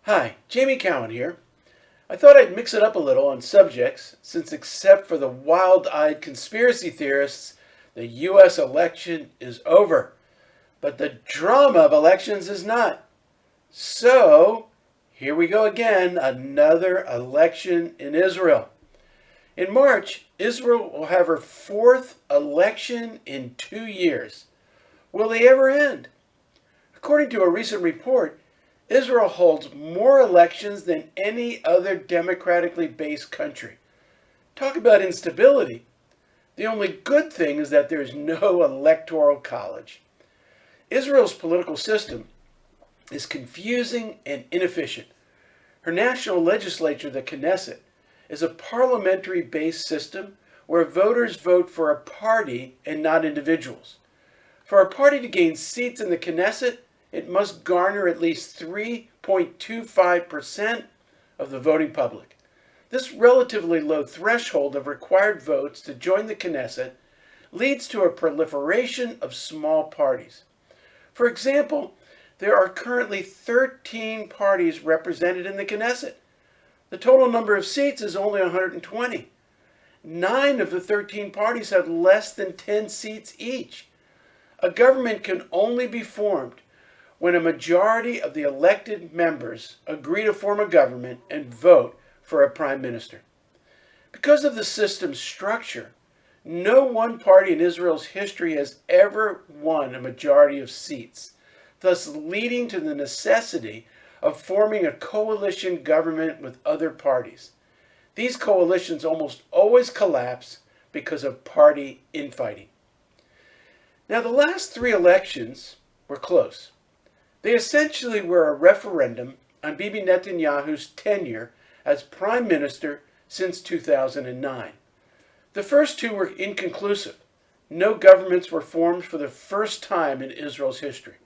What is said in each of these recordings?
Hi, Jamie Cowen here. I thought I'd mix it up a little on subjects, since except for the wild-eyed conspiracy theorists, the U.S. election is over. But the drama of elections is not. So, here we go again, another election in Israel. In March, Israel will have her fourth election in 2 years. Will they ever end? According to a recent report, Israel holds more elections than any other democratically based country. Talk about instability. The only good thing is that there is no electoral college. Israel's political system is confusing and inefficient. Her national legislature, the Knesset, is a parliamentary based system where voters vote for a party and not individuals. For a party to gain seats in the Knesset, it must garner at least 3.25% of the voting public. This relatively low threshold of required votes to join the Knesset leads to a proliferation of small parties. For example, there are currently 13 parties represented in the Knesset. The total number of seats is only 120. 9 of the 13 parties have less than 10 seats each. A government can only be formed when a majority of the elected members agree to form a government and vote for a prime minister. Because of the system's structure, no one party in Israel's history has ever won a majority of seats, thus leading to the necessity of forming a coalition government with other parties. These coalitions almost always collapse because of party infighting. Now, the last 3 elections were close. They essentially were a referendum on Bibi Netanyahu's tenure as prime minister since 2009. The first 2 were inconclusive. No governments were formed for the first time in Israel's history.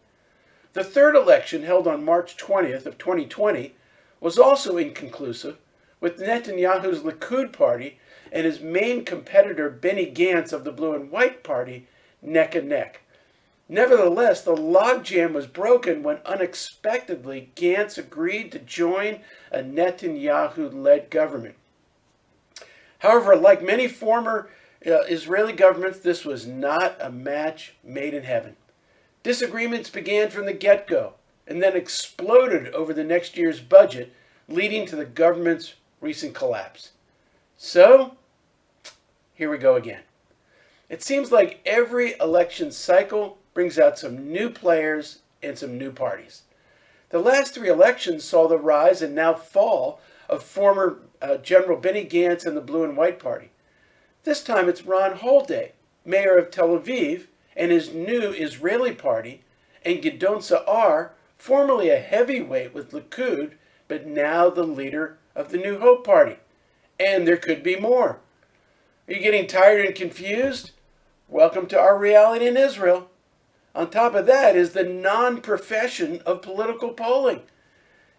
The third election, held on March 20th of 2020, was also inconclusive, with Netanyahu's Likud party and his main competitor Benny Gantz of the Blue and White Party neck and neck. Nevertheless, the logjam was broken when unexpectedly Gantz agreed to join a Netanyahu-led government. However, like many former Israeli governments, this was not a match made in heaven. Disagreements began from the get-go and then exploded over the next year's budget, leading to the government's recent collapse. So, here we go again. It seems like every election cycle brings out some new players and some new parties. The last 3 elections saw the rise and now fall of former General Benny Gantz and the Blue and White Party. This time it's Ron Holday, mayor of Tel Aviv, and his new Israeli party, and Gideon Sa'ar, formerly a heavyweight with Likud, but now the leader of the New Hope Party. And there could be more. Are you getting tired and confused? Welcome to our reality in Israel. On top of that is the non-profession of political polling.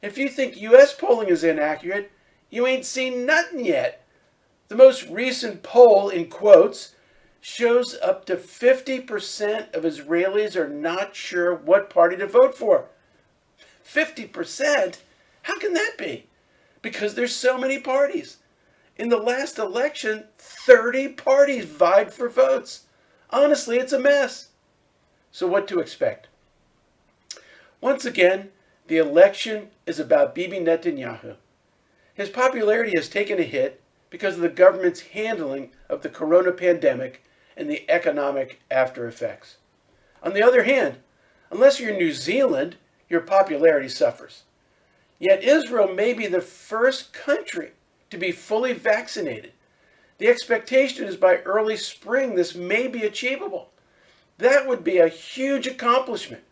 If you think U.S. polling is inaccurate, you ain't seen nothing yet. The most recent poll, in quotes, shows up to 50% of Israelis are not sure what party to vote for. 50%? How can that be? Because there's so many parties. In the last election, 30 parties vied for votes. Honestly, it's a mess. So what to expect? Once again, the election is about Bibi Netanyahu. His popularity has taken a hit because of the government's handling of the corona pandemic and the economic after effects. On the other hand, unless you're New Zealand, your popularity suffers. Yet Israel may be the first country to be fully vaccinated. The expectation is by early spring this may be achievable. That would be a huge accomplishment.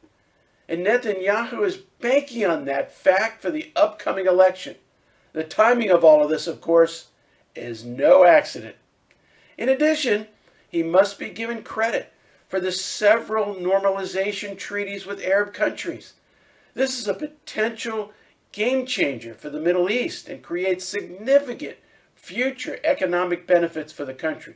And Netanyahu is banking on that fact for the upcoming election. The timing of all of this, of course, is no accident. In addition, he must be given credit for the several normalization treaties with Arab countries. This is a potential game changer for the Middle East and creates significant future economic benefits for the country.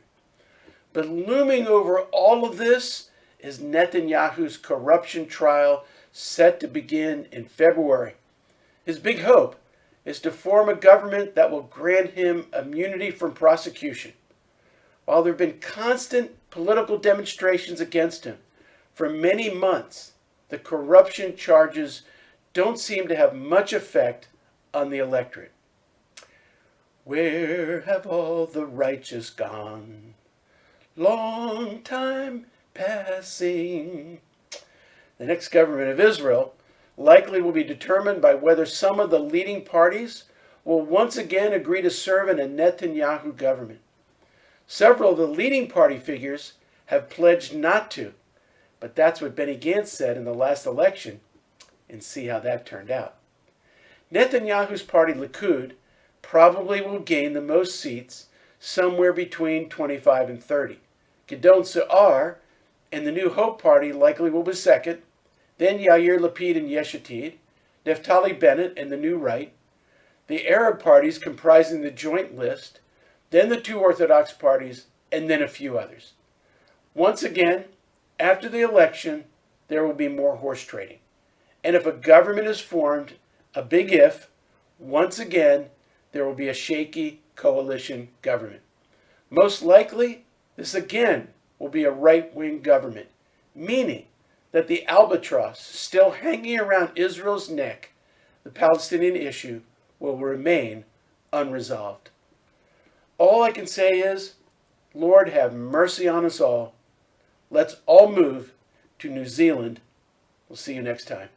But looming over all of this is Netanyahu's corruption trial set to begin in February. His big hope is to form a government that will grant him immunity from prosecution. While there have been constant political demonstrations against him for many months, the corruption charges don't seem to have much effect on the electorate. Where have all the righteous gone? Long time passing. The next government of Israel likely will be determined by whether some of the leading parties will once again agree to serve in a Netanyahu government. Several of the leading party figures have pledged not to, but that's what Benny Gantz said in the last election, and see how that turned out. Netanyahu's party, Likud, probably will gain the most seats, somewhere between 25 and 30. Gideon Sa'ar and the New Hope Party likely will be second, then Yair Lapid and Yesh Atid, Naftali Bennett and the New Right, the Arab parties comprising the Joint List, then the two Orthodox parties, and then a few others. Once again, after the election, there will be more horse trading. And if a government is formed, a big if, once again, there will be a shaky coalition government. Most likely, this again will be a right-wing government, meaning that the albatross still hanging around Israel's neck, the Palestinian issue, will remain unresolved. All I can say is, Lord, have mercy on us all. Let's all move to New Zealand. We'll see you next time.